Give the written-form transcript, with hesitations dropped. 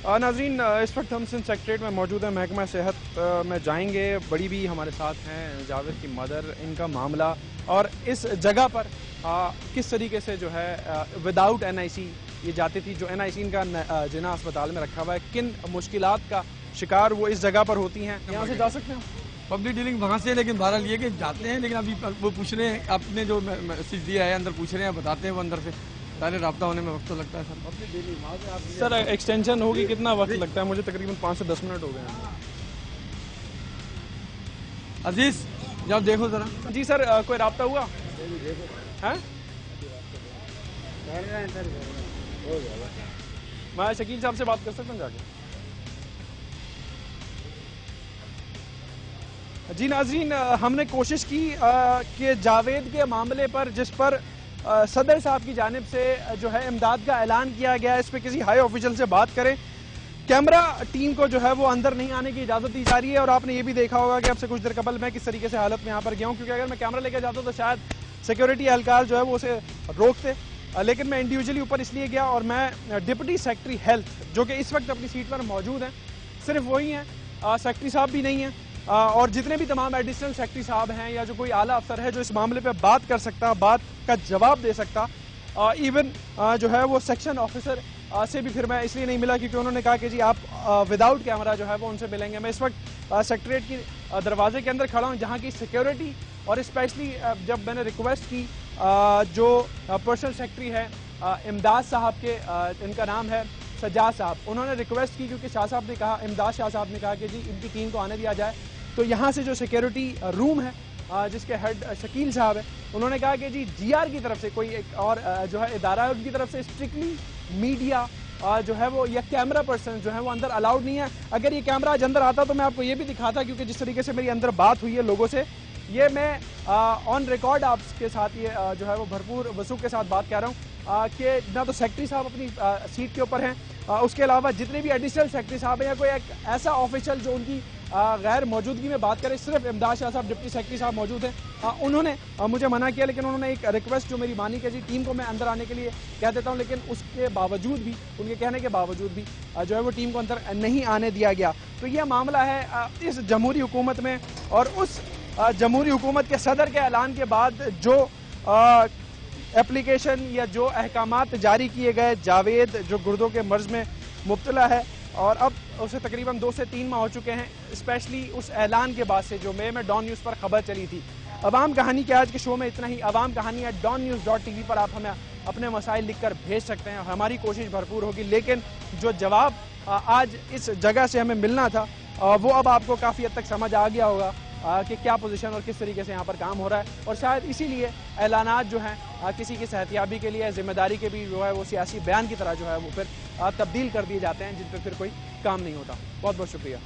नाज़रीन, इस वक्त हम सिंध सेक्रेटरीट में मौजूद हैं। महकमा सेहत में जाएंगे। बड़ी भी हमारे साथ हैं, जावेद की मदर, इनका मामला और इस जगह पर किस तरीके से जो है विदाउट NIC ये जाती थी, जो NIC इनका जिना अस्पताल में रखा हुआ है, किन मुश्किलात का शिकार वो इस जगह पर होती हैं। यहाँ से जा सकते हैं पब्लिक डीलिंग वहाँ से, लेकिन बहरहाल ये कि जाते हैं, लेकिन अभी वो पूछ रहे हैं, आपने जो मैसेज दिया है अंदर पूछ रहे हैं, बताते हैं वो अंदर से पहले रब्ता होने में वक्त तो लगता है सर। सर एक्सटेंशन होगी, कितना वक्त लगता है? मुझे तकरीबन 5 से 10 मिनट हो गए हैं। अजीज जब देखो जरा। जी सर, कोई रब्ता हुआ है? मैं शकील साहब से बात कर सकता हूँ जाके? जी नाज़रीन, हमने कोशिश की कि जावेद के मामले पर, जिस पर सदर साहब की जानिब से जो है इमदाद का ऐलान किया गया है, इस पर किसी हाई ऑफिशियल से बात करें। कैमरा टीम को जो है वो अंदर नहीं आने की इजाज़त दी जा रही है और आपने ये भी देखा होगा कि अब से कुछ देर कबल मैं किस तरीके से हालत में यहाँ पर गया हूँ, क्योंकि अगर मैं कैमरा लेकर जाता तो शायद सिक्योरिटी एहलकार जो है वो उसे रोकते, लेकिन मैं इंडिविजुअली ऊपर इसलिए गया और मैं डिप्टी सेक्रेटरी हेल्थ जो कि इस वक्त अपनी सीट पर मौजूद हैं, सिर्फ वही हैं, सेक्रेटरी साहब भी नहीं हैं, और जितने भी तमाम एडिशनल सेक्रेटरी साहब हैं या जो कोई आला अफसर है जो इस मामले पे बात कर सकता, बात का जवाब दे सकता, इवन जो है वो सेक्शन ऑफिसर से भी फिर मैं इसलिए नहीं मिला क्योंकि उन्होंने कहा कि जी आप विदाउट कैमरा जो है वो उनसे मिलेंगे। मैं इस वक्त सेक्रेटरीट की दरवाजे के अंदर खड़ा हूँ, जहाँ की सिक्योरिटी और स्पेशली जब मैंने रिक्वेस्ट की जो पर्सनल सेक्रेटरी है इमदाद साहब के, इनका नाम है सज्जाद साहब, उन्होंने रिक्वेस्ट की क्योंकि शाह साहब ने कहा, इमदाद शाह साहब ने कहा कि जी इनकी टीम को आने दिया जाए। तो यहाँ से जो सिक्योरिटी रूम है जिसके हेड शकील साहब है, उन्होंने कहा कि जी GR की तरफ से कोई एक और जो है इदारा है, उनकी तरफ से स्ट्रिक्टली मीडिया जो है वो या कैमरा पर्सन जो है वो अंदर अलाउड नहीं है। अगर ये कैमरा आज अंदर आता तो मैं आपको ये भी दिखाता, क्योंकि जिस तरीके से मेरी अंदर बात हुई है लोगों से, ये मैं ऑन रिकॉर्ड आपके साथ ये जो है वो भरपूर वसूख के साथ बात कर रहा हूँ कि ना तो सेक्रेटरी साहब अपनी सीट के ऊपर हैं, उसके अलावा जितने भी एडिशनल सेक्रेटरी साहब हैं या कोई एक ऐसा ऑफिशियल जो उनकी गैर मौजूदगी में बात करें, सिर्फ इमदाद शाह साहब डिप्टी सेक्रेटरी साहब मौजूद हैं। उन्होंने मुझे मना किया, लेकिन उन्होंने एक रिक्वेस्ट जो मेरी मानी कि जी टीम को मैं अंदर आने के लिए कह देता हूं, लेकिन उसके बावजूद भी, उनके कहने के बावजूद भी जो है वो टीम को अंदर नहीं आने दिया गया। तो यह मामला है इस जमहूरी हुकूमत में, और उस जमहूरी हुकूमत के सदर के ऐलान के बाद जो एप्लीकेशन या जो अहकामात जारी किए गए, जावेद जो गुर्दों के मर्ज में मुब्तला है और अब उसे तकरीबन 2 से 3 माह हो चुके हैं, स्पेशली उस ऐलान के बाद से जो में डॉन न्यूज़ पर खबर चली थी। अवाम कहानी के आज के शो में इतना ही। अवाम कहानी donnews.tv पर आप हमें अपने मसाइल लिखकर भेज सकते हैं, हमारी कोशिश भरपूर होगी, लेकिन जो जवाब आज इस जगह से हमें मिलना था वो अब आपको काफ़ी हद तक समझ आ गया होगा कि क्या पोजीशन और किस तरीके से यहाँ पर काम हो रहा है, और शायद इसीलिए ऐलानात जो हैं किसी की सेहतियाबी के लिए, जिम्मेदारी के भी जो है वो सियासी बयान की तरह जो है वो फिर तब्दील कर दिए जाते हैं, जिन पर फिर कोई काम नहीं होता। बहुत बहुत शुक्रिया।